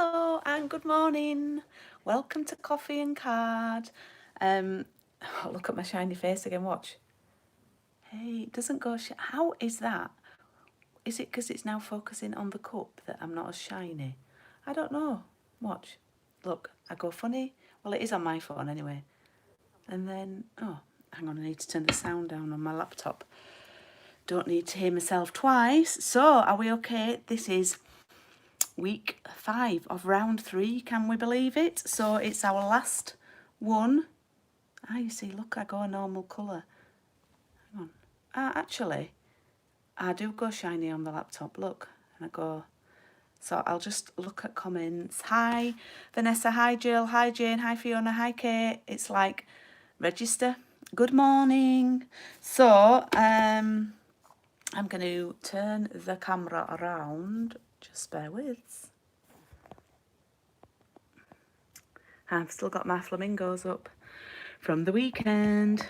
Hello and good morning. Welcome to Coffee and Card. Oh, look at my shiny face again, watch. Hey, it doesn't go, how is that? Is it because it's now focusing on the cup that I'm not as shiny? I don't know. Watch. Look, I go funny. Well, it is on my phone anyway. And then, oh, hang on, I need to turn the sound down on my laptop. Don't need to hear myself twice. So, are we okay? This is week 5 of round 3, can we believe it? So it's our last one. You see, look, I go a normal colour. Hang on. Actually, I do go shiny on the laptop, look. And I go, so I'll just look at comments. Hi, Vanessa, hi, Jill, hi, Jane, hi, Fiona, hi, Kate. It's like, register. Good morning. So, I'm going to turn the camera around. Just bear with. I've still got my flamingos up from the weekend.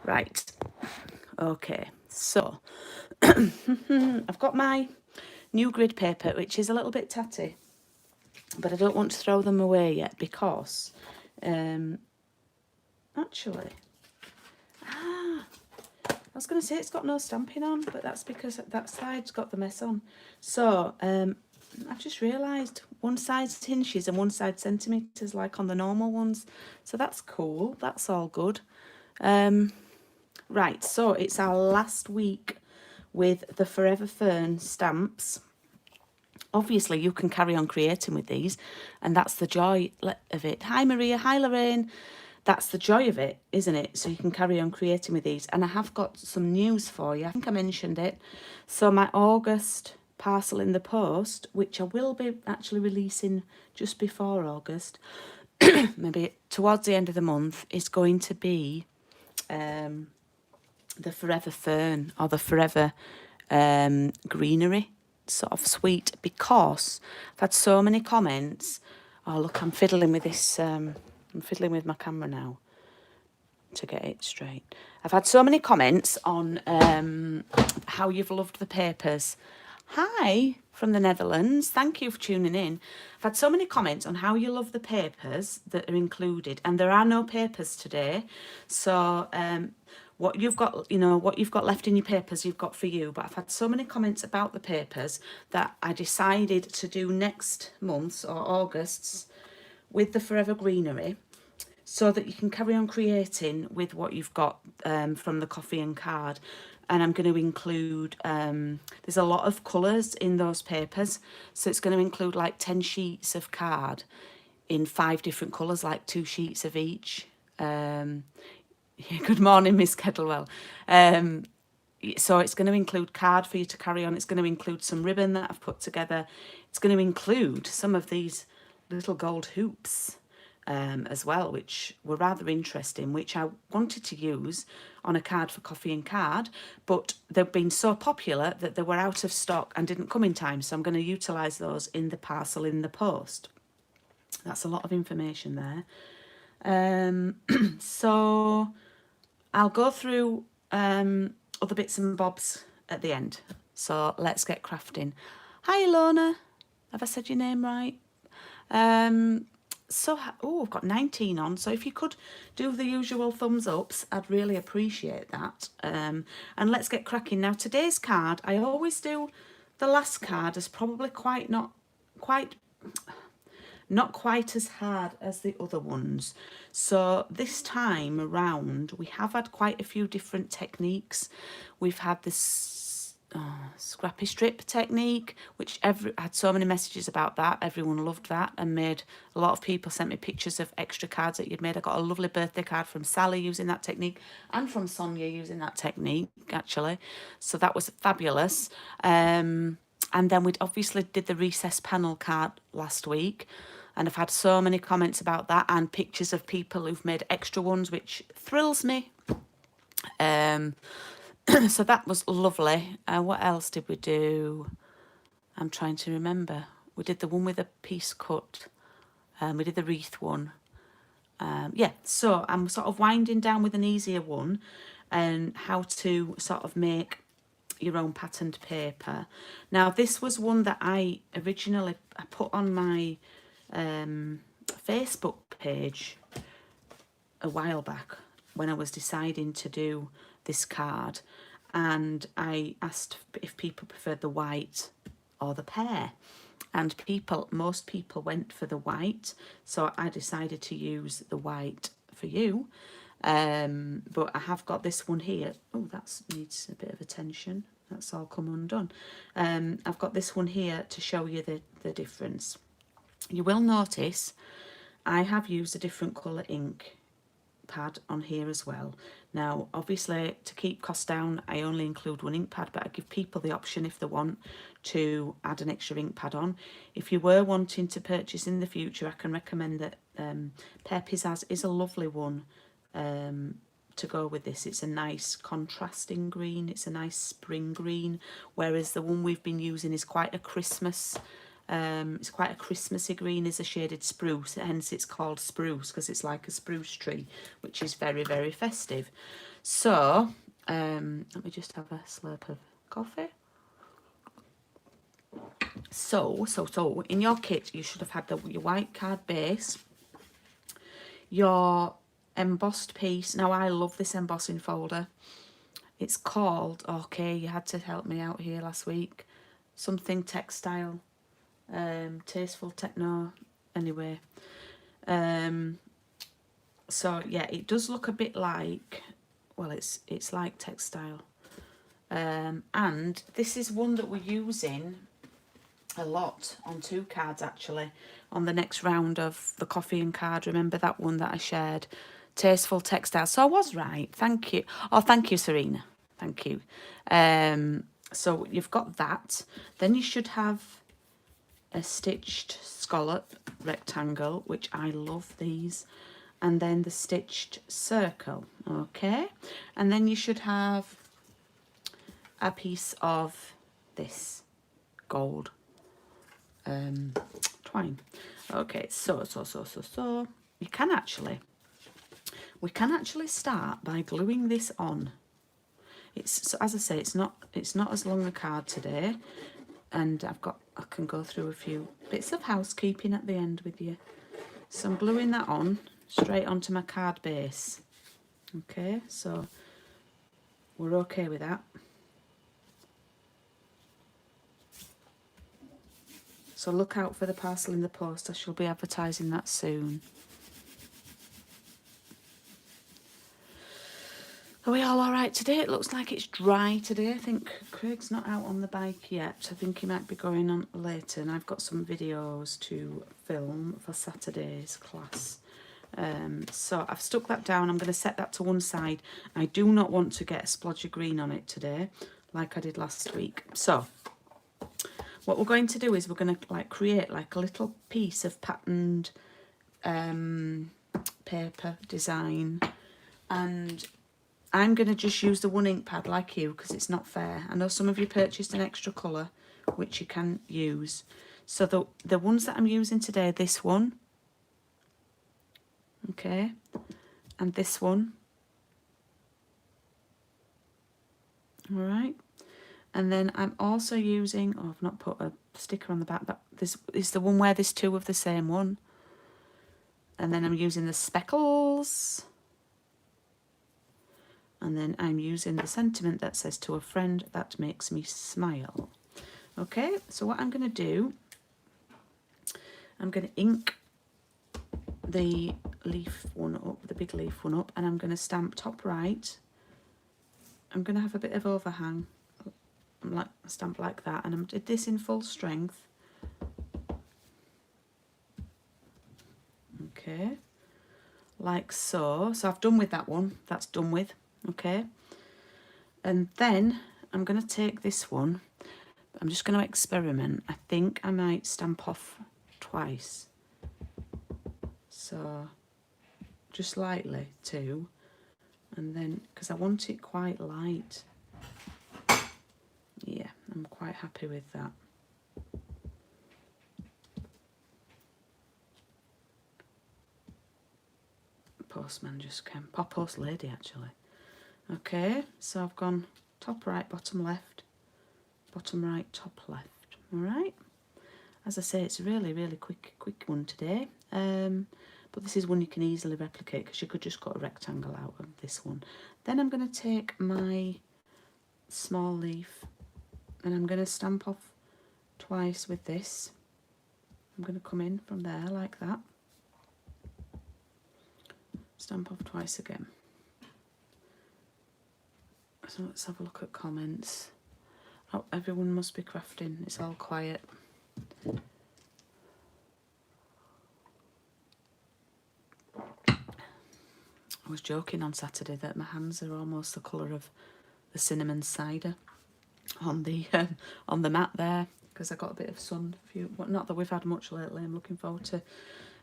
Right, okay, so I've got my new grid paper, which is a little bit tatty, but I don't want to throw them away yet because, actually, I was going to say it's got no stamping on, but that's because that side's got the mess on. So, I've just realised one side's inches and one side centimetres like on the normal ones. So that's cool. That's all good. Right, so it's our last week with the Forever Fern stamps. Obviously, you can carry on creating with these, and that's the joy of it. Hi, Maria. Hi, Lorraine. That's the joy of it, isn't it? So you can carry on creating with these. And I have got some news for you. I think I mentioned it. So my August parcel in the post, which I will be actually releasing just before August, maybe towards the end of the month, is going to be the Forever Fern or the Forever Greenery sort of suite, because I've had so many comments. Oh, look, I'm fiddling with this. I'm fiddling with my camera now to get it straight. I've had so many comments on how you've loved the papers. Hi from the Netherlands. Thank you for tuning in. I've had so many comments on how you love the papers that are included, and there are no papers today. So what you've got, what you've got left in your papers, you've got for you. But I've had so many comments about the papers that I decided to do next month's or August's with the Forever Greenery, so that you can carry on creating with what you've got from the Coffee and Card. And I'm going to include, there's a lot of colours in those papers, so it's going to include like 10 sheets of card in 5 different colours, like 2 sheets of each. Yeah, good morning, Miss Kettlewell. So it's going to include card for you to carry on. It's going to include some ribbon that I've put together. It's going to include some of these little gold hoops as well, which were rather interesting, which I wanted to use on a card for Coffee and Card, but they've been so popular that they were out of stock and didn't come in time. So I'm going to utilise those in the parcel in the post. That's a lot of information there. So I'll go through other bits and bobs at the end. So let's get crafting. Hi, Ilona. Have I said your name right? So, I've got 19 on. So if you could do the usual thumbs ups, I'd really appreciate that. And let's get cracking. Now, today's card, I always do the last card as probably not quite as hard as the other ones. So this time around, we have had quite a few different techniques. We've had this scrappy strip technique, which had so many messages about that. Everyone loved that, and made a lot of people sent me pictures of extra cards that you'd made. I got a lovely birthday card from Sally using that technique, and from Sonia using that technique, actually. So that was fabulous. And then we obviously did the recess panel card last week, and I've had so many comments about that, and pictures of people who've made extra ones, which thrills me. So that was lovely. What else did we do? I'm trying to remember. We did the one with a piece cut. We did the wreath one. Yeah, so I'm sort of winding down with an easier one, and how to sort of make your own patterned paper. Now, this was one that I originally I put on my Facebook page a while back when I was deciding to do this card, and I asked if people preferred the white or the pear, and most people went for the white, so I decided to use the white for you. But I have got this one here. Oh, that needs a bit of attention. That's all come undone. I've got this one here to show you the difference. You will notice I have used a different colour ink pad on here as well. Now, obviously, to keep costs down, I only include one ink pad, but I give people the option if they want to add an extra ink pad on. If you were wanting to purchase in the future, I can recommend that Pear Pizzazz is a lovely one to go with this. It's a nice contrasting green, it's a nice spring green, whereas the one we've been using is quite a Christmas, it's quite a Christmassy green, is a shaded spruce, hence it's called spruce, because it's like a spruce tree, which is very, very festive. So let me just have a slurp of coffee. So in your kit you should have had your white card base, your embossed piece. Now, I love this embossing folder. It's called, okay, you had to help me out here last week, something textile, tasteful techno, anyway. So yeah, it does look a bit like, well, it's like textile, and this is one that we're using a lot on 2 cards, actually, on the next round of the coffee and card. Remember that one that I shared, tasteful textile? So I was right, thank you. Oh, thank you, Serena, thank you. So you've got that, then you should have a stitched scallop rectangle, which I love these, and then the stitched circle, okay, and then you should have a piece of this gold twine. Okay, so we can actually start by gluing this on. It's, so as I say, it's not as long a card today, and I can go through a few bits of housekeeping at the end with you. So I'm gluing that on straight onto my card base. Okay, so we're okay with that. So look out for the parcel in the post. I shall be advertising that soon. Are we all right today? It looks like it's dry today. I think Craig's not out on the bike yet. I think he might be going on later, and I've got some videos to film for Saturday's class. So I've stuck that down. I'm going to set that to one side. I do not want to get a splodge of green on it today, like I did last week. So what we're going to do is we're going to create like a little piece of patterned paper design, and I'm going to just use the one ink pad like you, because it's not fair. I know some of you purchased an extra colour, which you can use. So the ones that I'm using today, this one, okay, and this one, all right. And then I'm also using, oh, I've not put a sticker on the back, but this is the one where there's 2 of the same one. And then I'm using the speckles. And then I'm using the sentiment that says, to a friend that makes me smile. Okay, so what I'm going to do, I'm going to ink the leaf one up, the big leaf one up, and I'm going to stamp top right. I'm going to have a bit of overhang, like stamp like that, and I did this in full strength. Okay, like so. So I've done with that one, that's done with. Okay, and then I'm going to take this one. I'm just going to experiment. I think I might stamp off twice, so just lightly too, and then because I want it quite light. Yeah, I'm quite happy with that. Postman just came, post lady actually. Okay, so I've gone top right, bottom left, bottom right, top left. All right, As I say, it's a really, really quick one today. But this is one you can easily replicate because you could just cut a rectangle out of this one. Then I'm going to take my small leaf and I'm going to stamp off twice with this. I'm going to come in from there like that. Stamp off twice again. So let's have a look at comments. Oh, everyone must be crafting. It's all quiet. I was joking on Saturday that my hands are almost the colour of the cinnamon cider on the mat there, because I got a bit of sun. Well, not that we've had much lately. I'm looking forward to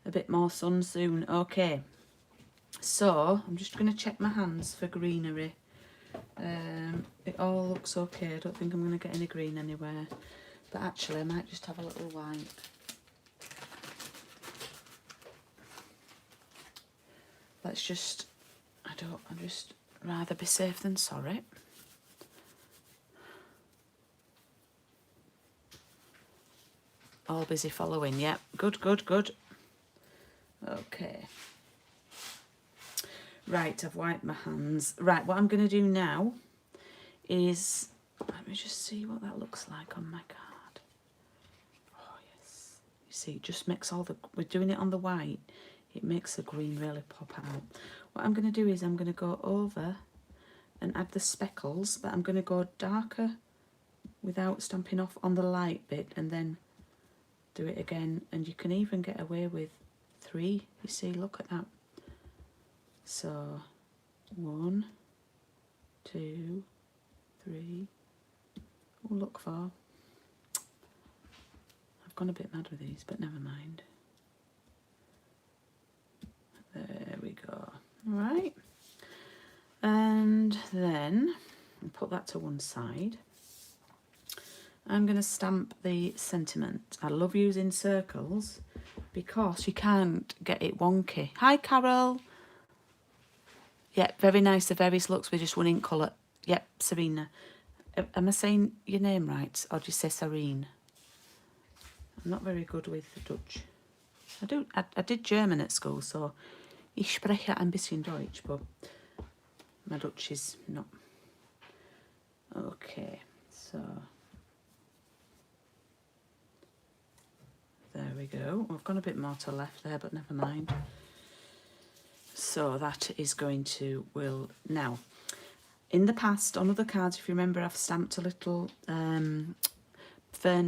a bit more sun soon. Okay, so I'm just going to check my hands for greenery. It all looks okay. I don't think I'm going to get any green anywhere, but actually I might just have a little white. Let's just, I'd just rather be safe than sorry. All busy following, yep. Good, good, good. Okay. Right, I've wiped my hands. Right, what I'm going to do now is, let me just see what that looks like on my card. Oh, yes. You see, it just makes all the, we're doing it on the white. It makes the green really pop out. What I'm going to do is I'm going to go over and add the speckles, but I'm going to go darker without stamping off on the light bit and then do it again. And you can even get away with 3. You see, look at that. So 1, 2, 3. Oh, look for. I've gone a bit mad with these, but never mind. There we go. Right. And then I'll put that to one side. I'm going to stamp the sentiment. I love using circles because you can't get it wonky. Hi, Carol. Yep, very nice. The Veris looks with just one ink colour. Yep, Serena. Am I saying your name right, or do you say Serene? I'm not very good with the Dutch. I did German at school, so ich spreche ein bisschen Deutsch, but my Dutch is not. Okay, so there we go. I've got a bit more to left there, but never mind. So that is going to, will now. In the past, on other cards, if you remember, I've stamped a little fern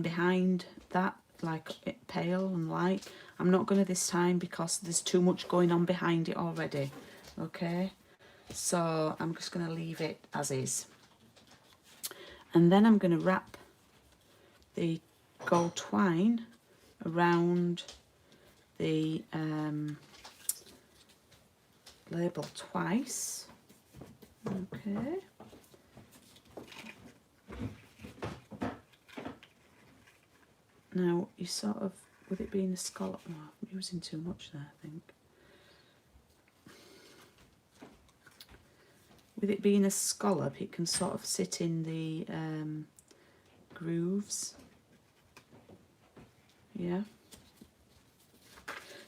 behind that, like pale and light. I'm not going to this time because there's too much going on behind it already. Okay, so I'm just going to leave it as is. And then I'm going to wrap the gold twine around the label twice. Okay. Now you sort of, with it being a scallop, oh, I'm using too much there, I think. With it being a scallop, it can sort of sit in the grooves. Yeah.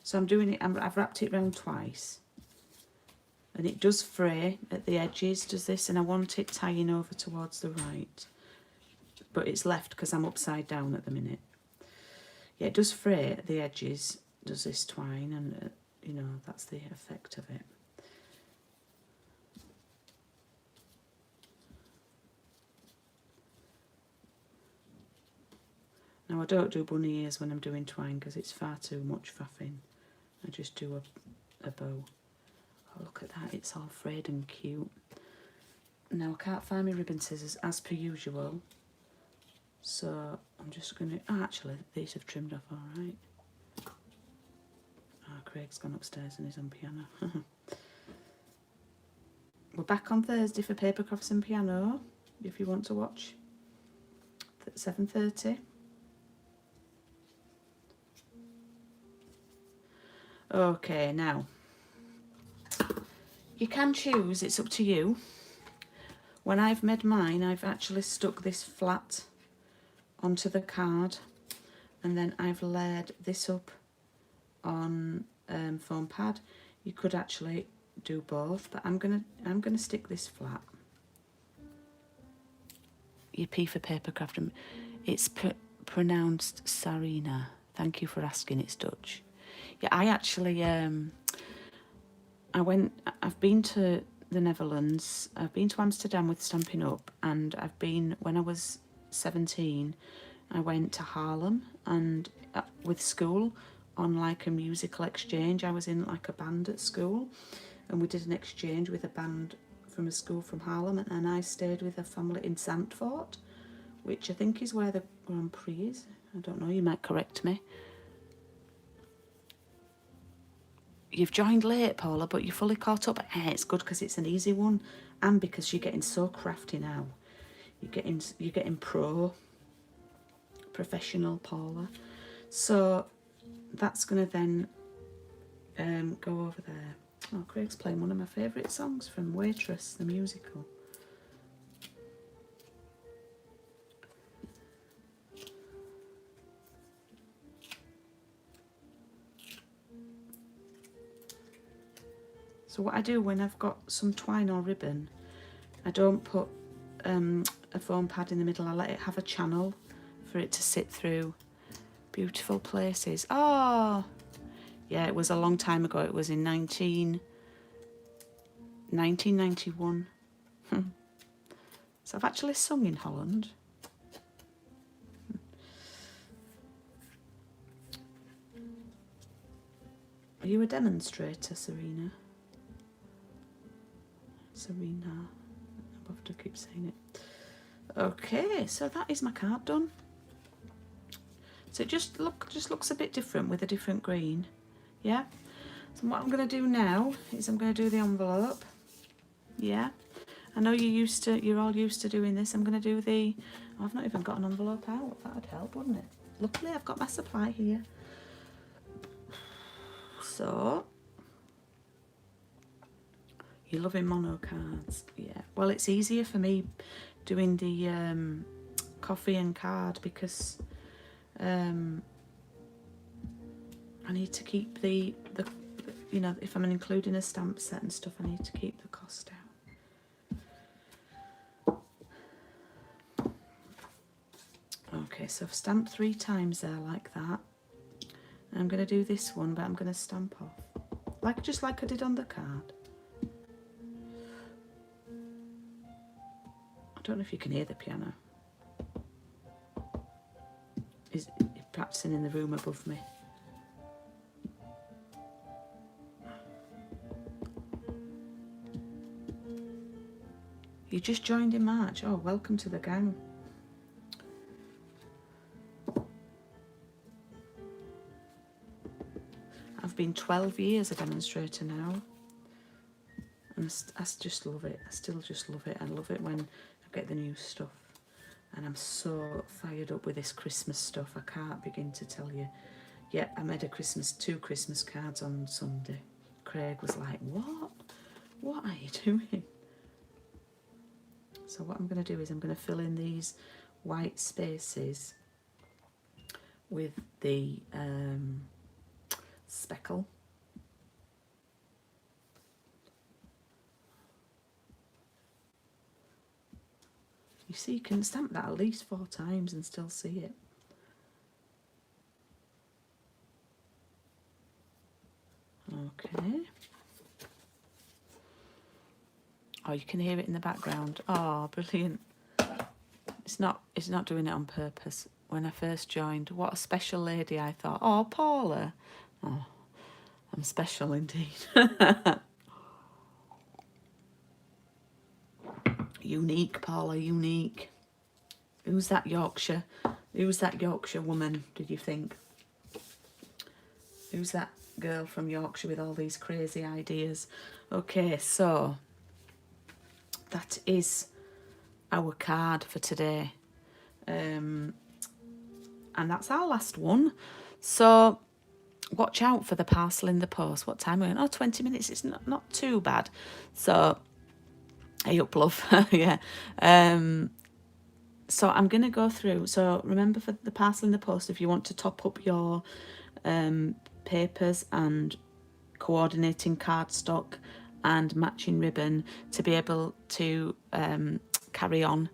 So I'm doing it, I've wrapped it round twice. And it does fray at the edges, does this, and I want it tying over towards the right. But it's left because I'm upside down at the minute. Yeah, it does fray at the edges, does this twine, and you know, that's the effect of it. Now I don't do bunny ears when I'm doing twine because it's far too much faffing. I just do a bow. Oh, look at that, it's all frayed and cute. Now I can't find my ribbon scissors as per usual, so I'm just going to, oh, actually these have trimmed off all right. Oh, Craig's gone upstairs and he's on piano. We're back on Thursday for Paper Crafts and Piano, if you want to watch, at 7:30. Okay, now, you can choose, it's up to you. When I've made mine, I've actually stuck this flat onto the card and then I've layered this up on foam pad. You could actually do both, but I'm gonna stick this flat. Your P for papercraft. It's pronounced Sarina. Thank you for asking. It's Dutch. Yeah, I actually I've been to the Netherlands. I've been to Amsterdam with Stampin' Up, and I've been, when I was 17, I went to Haarlem and with school on like a musical exchange. I was in like a band at school, and we did an exchange with a band from a school from Haarlem, and I stayed with a family in Zandvoort, which I think is where the Grand Prix is. I don't know, you might correct me. You've joined late, Paula, but you're fully caught up. It's good because it's an easy one, and because you're getting so crafty now. You're getting professional, Paula. So that's gonna then go over there. Oh, Craig's playing one of my favourite songs from Waitress, the musical. So what I do when I've got some twine or ribbon, I don't put a foam pad in the middle. I let it have a channel for it to sit through. Beautiful places. Oh, yeah, it was a long time ago. It was in 1991. So I've actually sung in Holland. Are you a demonstrator, Serena? Serena. I'll have to keep saying it. Okay, so that is my card done. So it just looks a bit different with a different green. Yeah. So what I'm going to do now is I'm going to do the envelope. Yeah. I know you're all used to doing this. I'm going to do the... Oh, I've not even got an envelope out. That'd help, wouldn't it? Luckily, I've got my supply here. So... You're loving mono cards. Yeah. Well, it's easier for me doing the coffee and card because I need to keep the you know, if I'm including a stamp set and stuff, I need to keep the cost down. Okay, so I've stamped 3 times there like that. And I'm going to do this one, but I'm going to stamp off just like I did on the card. I don't know if you can hear the piano. Is practicing in the room above me. You just joined in March. Oh, welcome to the gang. I've been 12 years a demonstrator now. And I just love it. I still just love it. I love it when I get the new stuff. And I'm so fired up with this Christmas stuff. I can't begin to tell you. Yeah, I made 2 Christmas cards on Sunday. Craig was like, what? What are you doing? So what I'm going to do is I'm going to fill in these white spaces with the speckle. You see, you can stamp that at least 4 times and still see it. Okay. Oh, you can hear it in the background. Oh, brilliant. It's not doing it on purpose. When I first joined, what a special lady I thought. Oh, Paula. Oh, I'm special indeed. Unique, Paula, unique. Who's that Yorkshire? Who's that Yorkshire woman, did you think? Who's that girl from Yorkshire with all these crazy ideas? Okay, so that is our card for today. And that's our last one. So watch out for the parcel in the post. What time are we on? Oh, 20 minutes. It's not too bad. So, hey up, love. Yeah. So I'm going to go through. So remember, for the parcel in the post, if you want to top up your papers and coordinating cardstock and matching ribbon to be able to carry on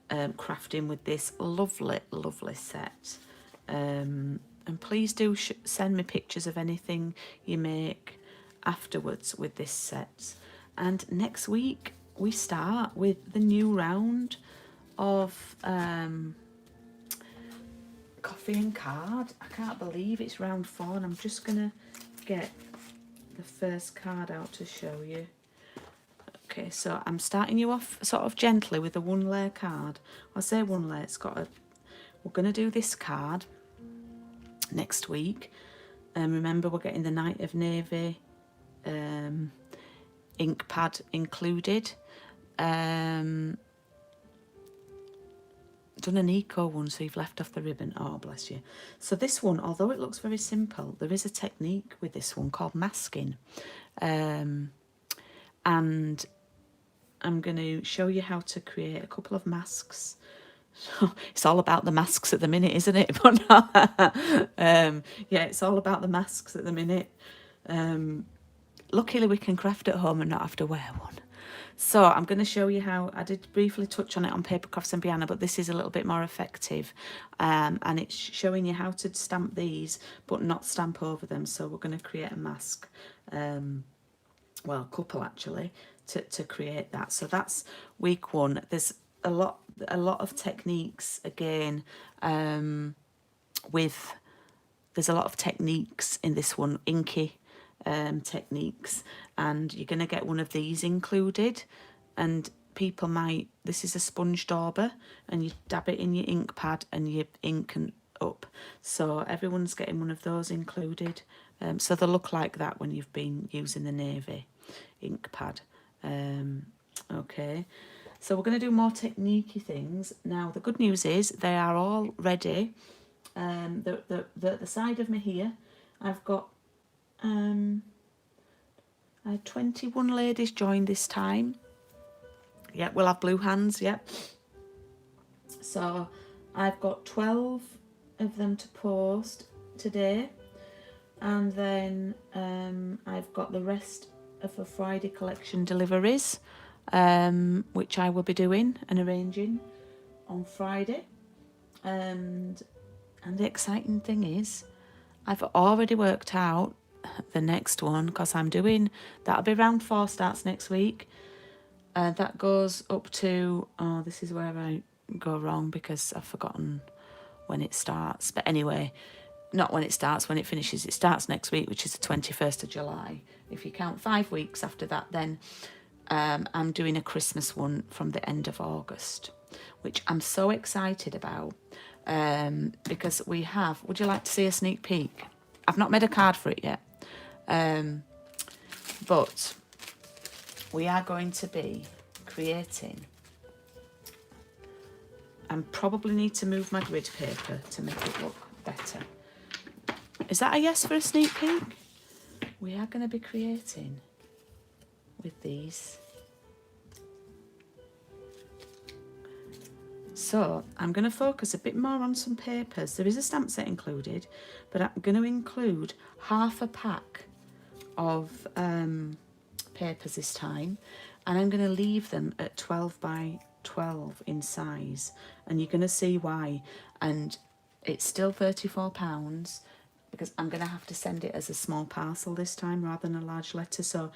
crafting with this lovely, lovely set. And please do send me pictures of anything you make afterwards with this set. And next week we start with the new round of coffee and card. I can't believe it's round 4, and I'm just gonna get the first card out to show you. Okay, so I'm starting you off sort of gently with a 1 layer card. I say 1 layer, it's got a, we're gonna do this card next week. Remember, we're getting the Night of Navy ink pad included. Done an eco one, so you've left off the ribbon. Oh, bless you. So this one, although it looks very simple, there is a technique with this one called masking. And I'm going to show you how to create a couple of masks. It's all about the masks at the minute, isn't it? But yeah, it's all about the masks at the minute. Luckily we can craft at home and not have to wear one. So I'm going to show you how. I did briefly touch on it on Paper Crafts and Piano, but this is a little bit more effective. And it's showing you how to stamp these, but not stamp over them. So we're going to create a mask, well, a couple actually, to create that. So that's week 1. There's a lot of techniques again. There's a lot of techniques in this one, inky techniques, and you're going to get one of these included. And people might, this is a sponge dauber, and you dab it in your ink pad and you ink and up. So everyone's getting one of those included. So they'll look like that when you've been using the navy ink pad. Okay, so we're going to do more techniquey things now. The good news is they are all ready. The side of me here, I've got I had 21 ladies join this time. Yeah, we'll have blue hands, yeah. So I've got 12 of them to post today, and then I've got the rest of the Friday collection deliveries, which I will be doing and arranging on Friday. And the exciting thing is, I've already worked out the next one, because I'm doing, that'll be round 4, starts next week. That goes up to, oh, this is where I go wrong because I've forgotten when it starts. But anyway, not when it starts, when it finishes. It starts next week, which is the 21st of July. If you count 5 weeks after that, then I'm doing a Christmas one from the end of August, which I'm so excited about, because we have, would you like to see a sneak peek? I've not made a card for it yet, but we are going to be creating, and probably need to move my grid paper to make it look better. Is that a yes for a sneak peek? We are going to be creating with these. So I'm going to focus a bit more on some papers. There is a stamp set included, but I'm going to include half a pack of papers this time, and I'm going to leave them at 12 by 12 in size, and you're going to see why. And it's still £34 because I'm going to have to send it as a small parcel this time rather than a large letter. So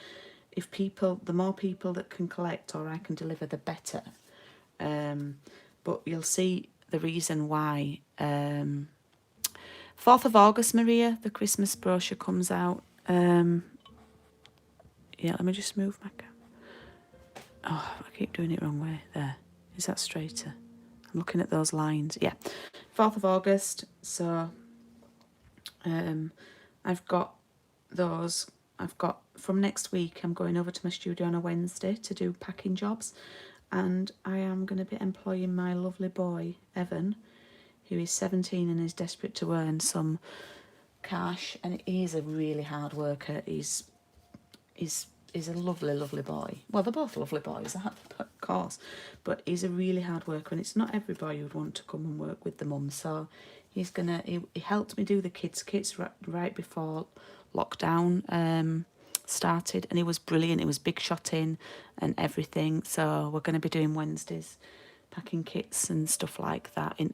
if people, the more people that can collect or I can deliver, the better. But you'll see the reason why. 4th of August, Maria, the Christmas brochure comes out. Yeah, let me just move my camera. Oh, I keep doing it wrong way. There. Is that straighter? I'm looking at those lines. Yeah. 4th of August. So I've got those. I've got, from next week, I'm going over to my studio on a Wednesday to do packing jobs. And I am going to be employing my lovely boy, Evan, who is 17 and is desperate to earn some cash. And he's a really hard worker. He's a lovely, lovely boy. Well, they're both lovely boys. I have to course. But he's a really hard worker, and it's not every boy who'd want to come and work with the mum. So he helped me do the kids' kits right before lockdown started, and it was brilliant. It was big shotting and everything. So we're going to be doing Wednesdays, packing kits and stuff like that in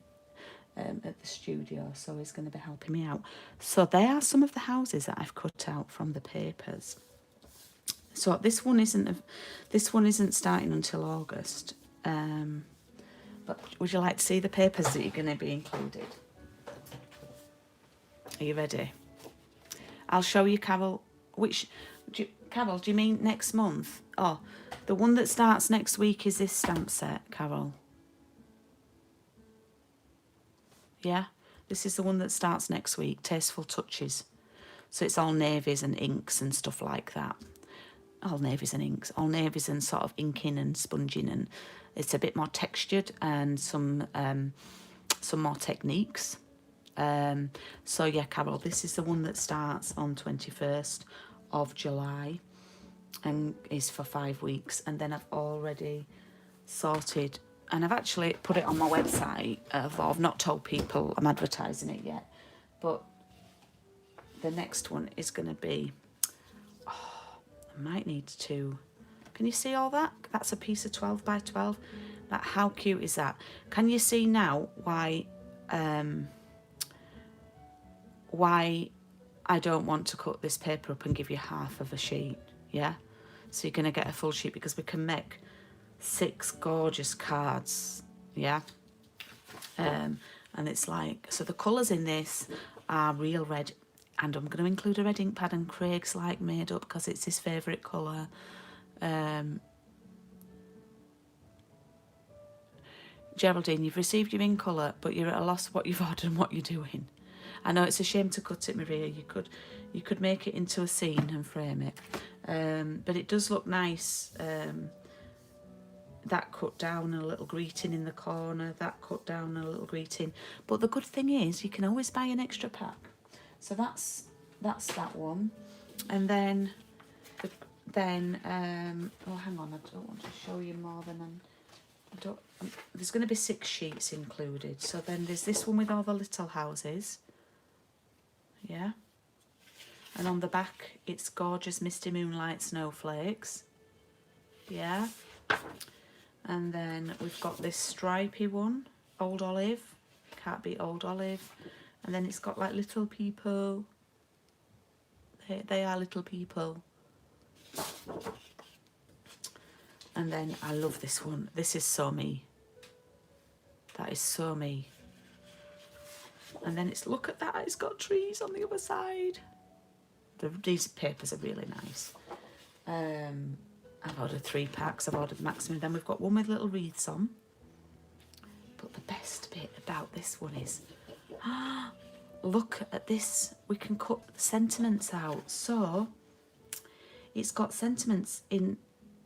at the studio. So he's going to be helping me out. So they are some of the houses that I've cut out from the papers. So this one isn't starting until August. But would you like to see the papers that you're going to be included? Are you ready? I'll show you, Carol. Carol, do you mean next month? Oh, the one that starts next week is this stamp set, Carol. Yeah, this is the one that starts next week, Tasteful Touches. So it's all navies and inks and stuff like that. All navies and inks, all navies and sort of inking and sponging, and it's a bit more textured and some more techniques. So yeah, Carol, this is the one that starts on 21st of July and is for 5 weeks. And then I've already sorted, and I've actually put it on my website, although I've not told people I'm advertising it yet. But the next one is going to be, I might need to, can you see all that? That's a piece of 12 by 12. Like, how cute is that? Can you see now why I don't want to cut this paper up and give you half of a sheet? Yeah, so you're going to get a full sheet, because we can make 6 gorgeous cards. Yeah, and it's like, so the colours in this are real red, and I'm going to include a red ink pad, and Craig's like made up because it's his favourite colour. Geraldine, you've received your in colour, but you're at a loss what you've ordered and what you're doing. I know it's a shame to cut it, Maria. You could make it into a scene and frame it, but it does look nice. That cut down and a little greeting in the corner. That cut down and a little greeting. But the good thing is you can always buy an extra pack. So that's that one, and then oh, hang on, I don't want to show you more than there's going to be 6 sheets included. So then there's this one with all the little houses. Yeah, and on the back it's gorgeous misty moonlight snowflakes. Yeah, and then we've got this stripy one, Old Olive, can't beat Old Olive. And then it's got like little people. They are little people. And then I love this one. This is so me. That is so me. And then it's, look at that, it's got trees on the other side. These papers are really nice. I've ordered 3 packs. I've ordered maximum. Then we've got one with little wreaths on. But the best bit about this one is, look at this. We can cut sentiments out. So it's got sentiments in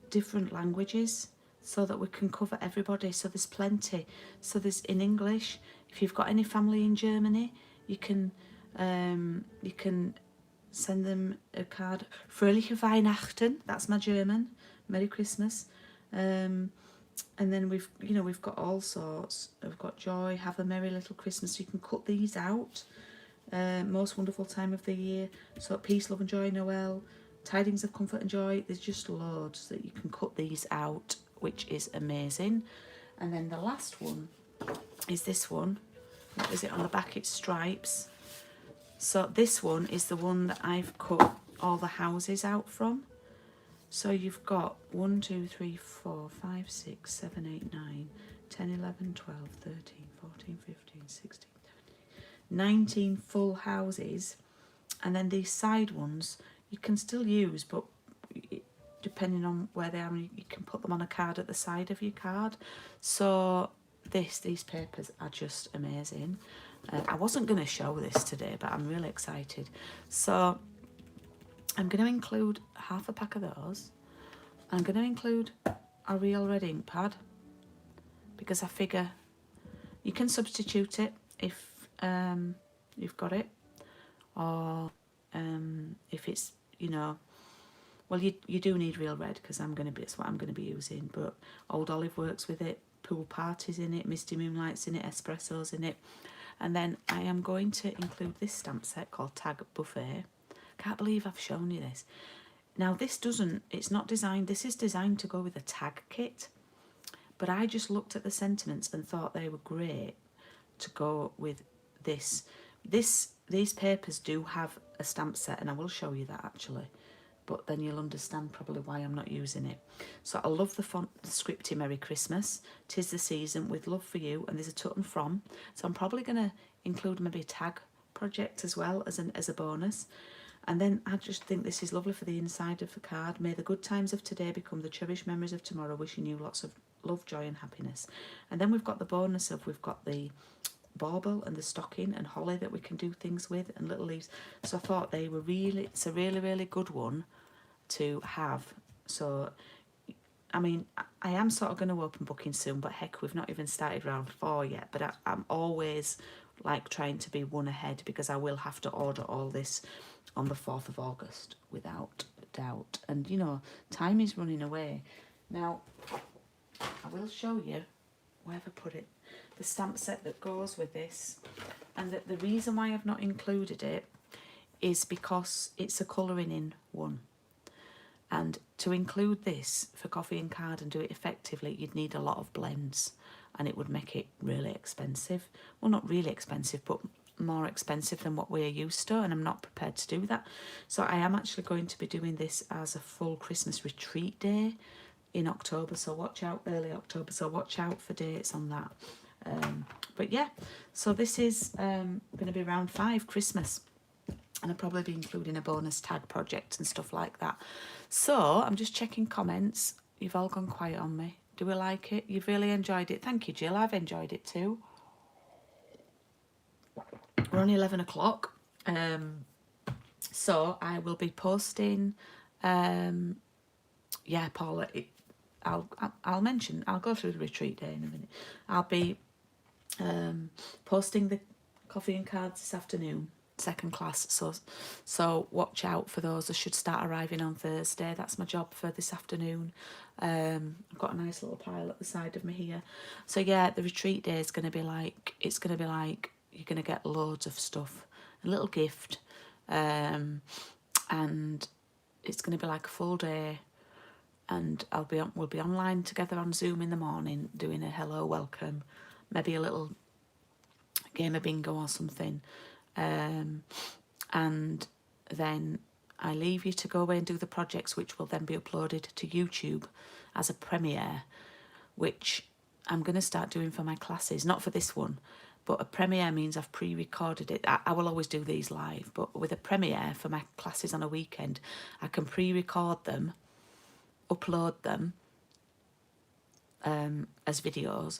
different languages so that we can cover everybody. So there's plenty. So there's in English. If you've got any family in Germany, you can send them a card. Fröhliche Weihnachten. That's my German. Merry Christmas. And then we've got all sorts. We've got joy, have a merry little Christmas. You can cut these out. Most wonderful time of the year. So peace, love and joy, Noel. Tidings of comfort and joy. There's just loads that you can cut these out, which is amazing. And then the last one is this one. What is it on the back? It's stripes. So this one is the one that I've cut all the houses out from. So you've got 1, 2, 3, 4, 5, 6, 7, 8, 9, 10, 11, 12, 13, 14, 15, 16, 17, 19 full houses. And then these side ones you can still use, but depending on where they are, you can put them on a card at the side of your card. So these papers are just amazing. I wasn't going to show this today, but I'm really excited. So I'm going to include half a pack of those. I'm going to include a real red ink pad, because I figure you can substitute it if you've got it, or if it's, Well, you do need real red because it's what I'm going to be using. But Old Olive works with it. Pool Party's in it. Misty Moonlight's in it. Espresso's in it. And then I am going to include this stamp set called Tag Buffet. Can't believe I've shown you this. Now it's not designed, this is designed to go with a tag kit. But I just looked at the sentiments and thought they were great to go with this. These papers do have a stamp set, and I will show you that actually. But then you'll understand probably why I'm not using it. So I love the font, the scripty Merry Christmas. 'Tis the season with love for you, and there's a to and from. So I'm probably going to include maybe a tag project as well as a bonus. And then I just think this is lovely for the inside of the card. May the good times of today become the cherished memories of tomorrow. Wishing you lots of love, joy and happiness. And then we've got the bonus of, we've got the bauble and the stocking and holly that we can do things with, and little leaves. So I thought they were it's a really good one to have. So I mean, I am sort of going to open booking soon, but heck, we've not even started round 4 yet. But I'm always like trying to be one ahead, because I will have to order all this on the 4th of August without doubt. And you know, time is running away. Now I will show you where have I put it, the stamp set that goes with this. And the reason why I've not included it is because it's a colouring in one. And to include this for coffee and card and do it effectively, you'd need a lot of blends, and it would make it really expensive. Well, not really expensive, but more expensive than what we're used to, and I'm not prepared to do that. So I am actually going to be doing this as a full Christmas retreat day in October, so watch out, early October, so watch out for dates on that. But yeah, so this is going to be round 5, Christmas. And I'll probably be including a bonus tag project and stuff like that. So I'm just checking comments. You've all gone quiet on me. Do we like it? You've really enjoyed it. Thank you, Jill. I've enjoyed it too. We're on 11 o'clock. So I will be posting. Yeah, Paula. I'll mention. I'll go through the retreat day in a minute. I'll be posting the coffee and cards this afternoon. Second class, so watch out for those. I should start arriving on Thursday. That's my job for this afternoon. I've got a nice little pile at the side of me here. So yeah, the retreat day is going to be like, it's going to be like you're going to get loads of stuff, a little gift, and it's going to be like a full day. And we'll be online together on Zoom in the morning, doing a hello, welcome, maybe a little game of bingo or something. And then I leave you to go away and do the projects, which will then be uploaded to YouTube as a premiere, which I'm going to start doing for my classes. Not for this one, but a premiere means I've pre-recorded it. I will always do these live, but with a premiere for my classes on a weekend, I can pre-record them, upload them as videos,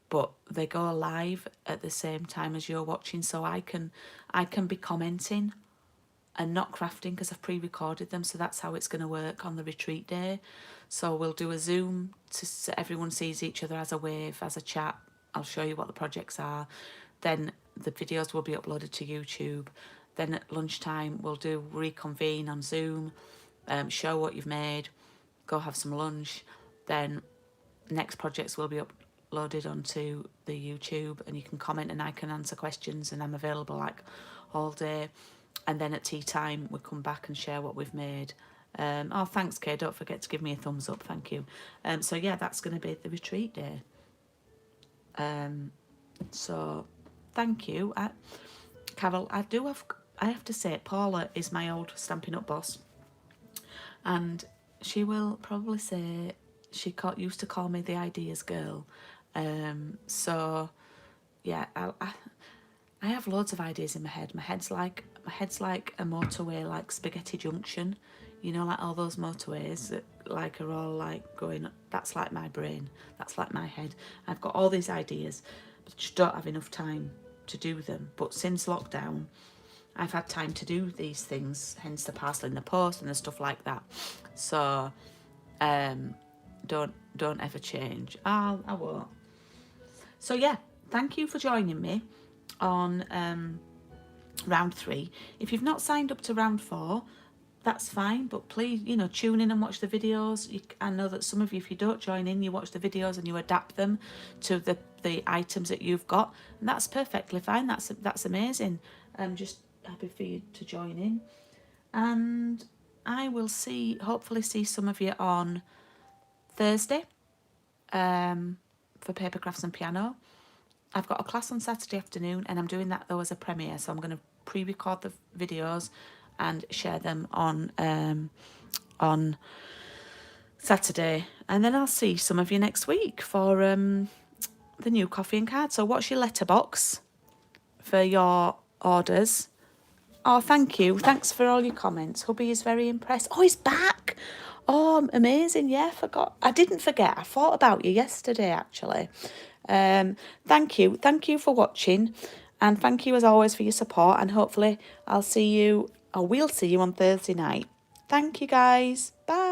but they go live at the same time as you're watching, so I can be commenting and not crafting because I've pre-recorded them. So that's how it's going to work on the retreat day. So we'll do a Zoom so everyone sees each other as a wave, as a chat. I'll show you what the projects are. Then the videos will be uploaded to YouTube. Then at lunchtime we'll reconvene on Zoom, show what you've made, go have some lunch. Then next projects will be uploaded onto the YouTube, and you can comment and I can answer questions, and I'm available like all day. And then at tea time we come back and share what we've made. Oh, thanks, Kay. Don't forget to give me a thumbs up. Thank you. So yeah, that's going to be the retreat day. So thank you. Carol, I have to say, Paula is my old Stampin' Up boss, and she will probably say she used to call me the ideas girl. So yeah, I have loads of ideas in my head. My head's like a motorway, like Spaghetti Junction, you know, like all those motorways that like are all like going. That's like my brain. That's like my head. I've got all these ideas, but just don't have enough time to do them. But since lockdown, I've had time to do these things, hence the parcel in the post and the stuff like that. So don't ever change. I won't. So yeah, thank you for joining me on round 3. If you've not signed up to round 4, that's fine. But please, you know, tune in and watch the videos. I know that some of you, if you don't join in, you watch the videos and you adapt them to the items that you've got, and that's perfectly fine. That's amazing. I'm just happy for you to join in, and I will hopefully see some of you on Thursday for paper crafts and piano. I've got a class on Saturday afternoon, and I'm doing that though as a premiere, so I'm going to pre-record the videos and share them on Saturday, and then I'll see some of you next week for the new coffee and card. So watch your letterbox for your orders. Oh, thank you. Thanks for all your comments. Hubby is very impressed. Oh, he's back. Oh, amazing. Yeah, I didn't forget. I thought about you yesterday, actually. Thank you. Thank you for watching. And thank you, as always, for your support. And hopefully we'll see you on Thursday night. Thank you, guys. Bye.